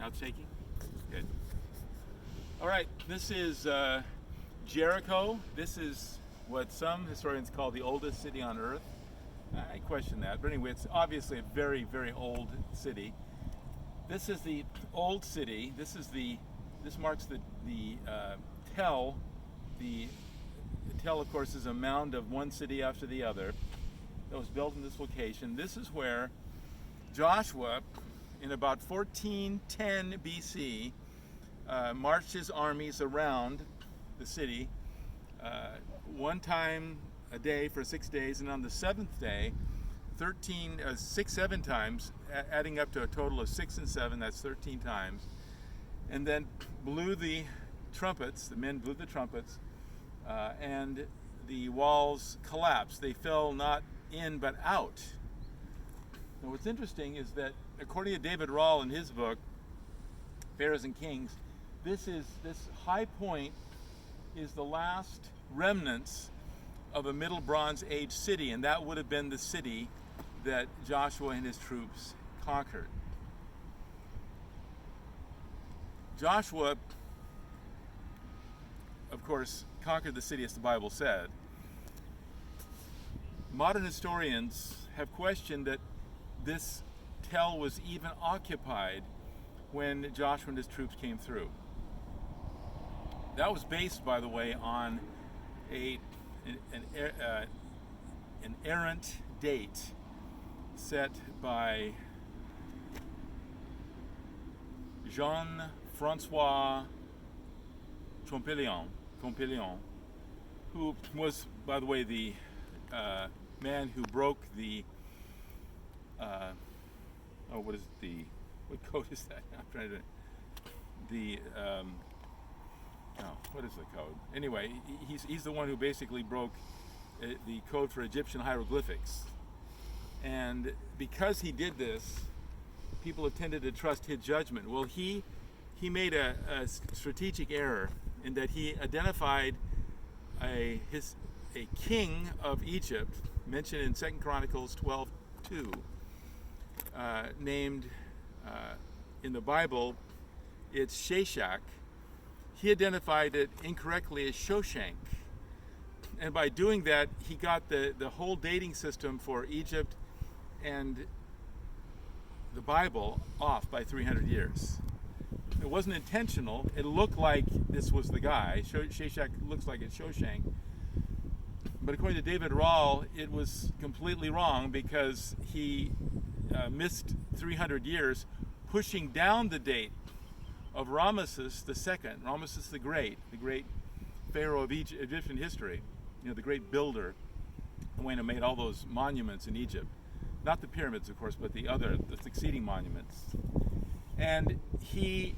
Not shaking? Good. All right, this is Jericho. This is what some historians call the oldest city on earth. I question that, but anyway, it's obviously a very, very old city. This is the old city. This marks the tell. The tell, of course, is a mound of one city after the other that was built in this location. This is where Joshua, in about 1410 BC, marched his armies around the city one time a day for 6 days, and on the seventh day, 7 times, adding up to a total of 6 and 7, that's 13 times, and then blew the trumpets, the men blew the trumpets, and the walls collapsed. They fell not in but out. Now what's interesting is that according to David Rahl in his book, Pharaohs and Kings, this high point is the last remnants of a Middle Bronze Age city, and that would have been the city that Joshua and his troops conquered. Joshua, of course, conquered the city as the Bible said. Modern historians have questioned that this tell was even occupied when Joshua and his troops came through. That was based, by the way, on an errant date set by Jean-Francois Champollion, who was, by the way, the man who broke the what code is that? I'm trying to what is the code? Anyway, he's the one who basically broke the code for Egyptian hieroglyphics. And because he did this, people have tended to trust his judgment. Well, he made a strategic error in that he identified a king of Egypt, mentioned in 2 Chronicles 12:2, named in the Bible, it's Sheshach. He identified it incorrectly as Shoshank. And by doing that, he got the whole dating system for Egypt and the Bible off by 300 years. It wasn't intentional. It looked like this was the guy. Sheshach looks like it's Shoshank. But according to David Rahl, it was completely wrong because he missed 300 years, pushing down the date of Ramesses II, Ramesses the Great pharaoh of Egyptian history, the great builder, the one who made all those monuments in Egypt. Not the pyramids, of course, but the succeeding monuments. And his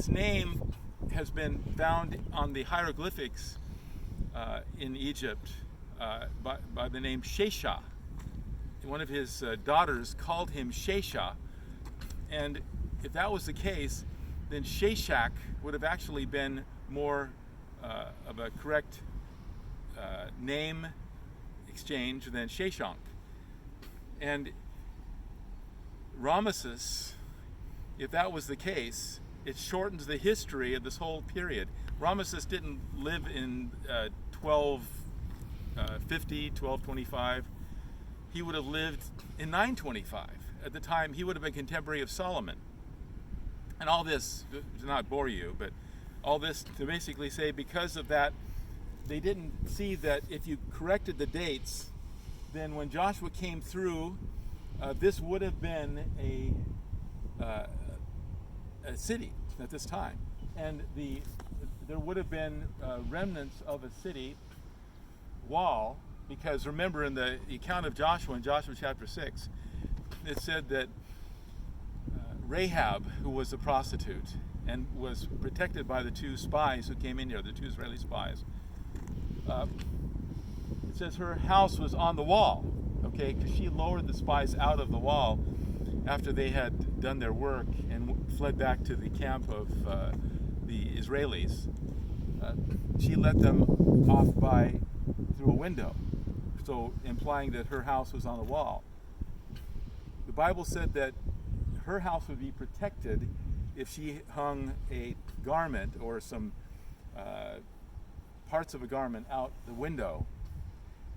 name has been found on the hieroglyphics in Egypt by the name Shesha. One of his daughters called him Shesha, and if that was the case, then Sheshach would have actually been more of a correct name exchange than Sheshank. And Ramesses, if that was the case, it shortens the history of this whole period. Ramesses didn't live in 1250, 1225. He would have lived in 925. At the time, he would have been contemporary of Solomon. And all this, to not bore you, but all this to basically say because of that, they didn't see that if you corrected the dates, then when Joshua came through, this would have been a city at this time. And there would have been remnants of a city wall, because remember in the account of Joshua in Joshua chapter 6, it said that Rahab, who was a prostitute and was protected by the two spies who came in here, the two Israeli spies, it says her house was on the wall, okay, because she lowered the spies out of the wall after they had done their work and fled back to the camp of the Israelis. She let them off through a window, so implying that her house was on the wall. The Bible said that her house would be protected if she hung a garment or some parts of a garment out the window.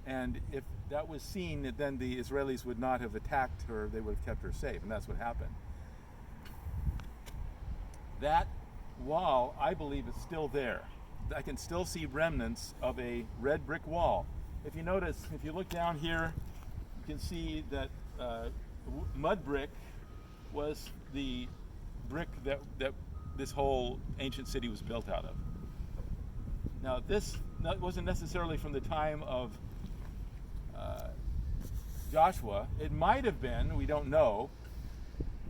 And if that was seen, then the Israelis would not have attacked her, they would have kept her safe, and that's what happened. That wall, I believe, is still there. I can still see remnants of a red brick wall. If you notice, if you look down here, you can see that mud brick was the brick that this whole ancient city was built out of. Now, this wasn't necessarily from the time of Joshua. It might have been, we don't know,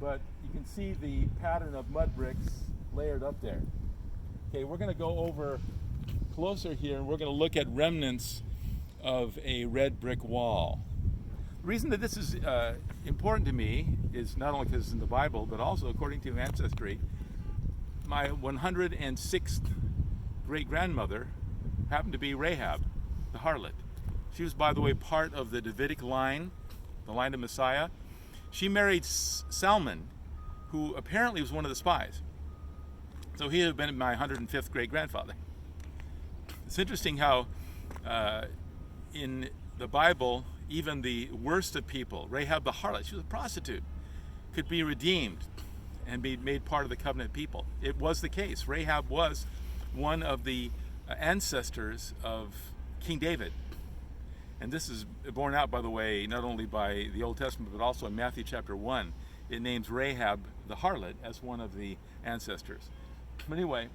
but you can see the pattern of mud bricks layered up there. Okay, we're going to go over closer here, and we're going to look at remnants of a red brick wall. The reason that this is important to me is not only because it's in the Bible, but also according to Ancestry. My 106th great-grandmother happened to be Rahab, the harlot. She was, by the way, part of the Davidic line, the line of Messiah. She married Salmon, who apparently was one of the spies. So he had been my 105th great-grandfather. It's interesting how in the Bible, even the worst of people, Rahab the harlot, she was a prostitute, could be redeemed and be made part of the covenant people. It was the case. Rahab was one of the ancestors of King David. And this is borne out, by the way, not only by the Old Testament, but also in Matthew chapter 1. It names Rahab the harlot as one of the ancestors. But anyway,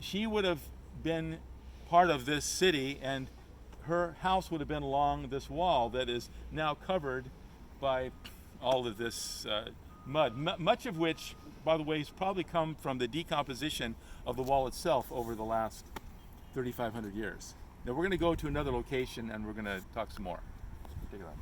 she would have been part of this city, and her house would have been along this wall that is now covered by all of this mud, much of which, by the way, has probably come from the decomposition of the wall itself over the last 3,500 years. Now we're going to go to another location and we're going to talk some more. Take it on.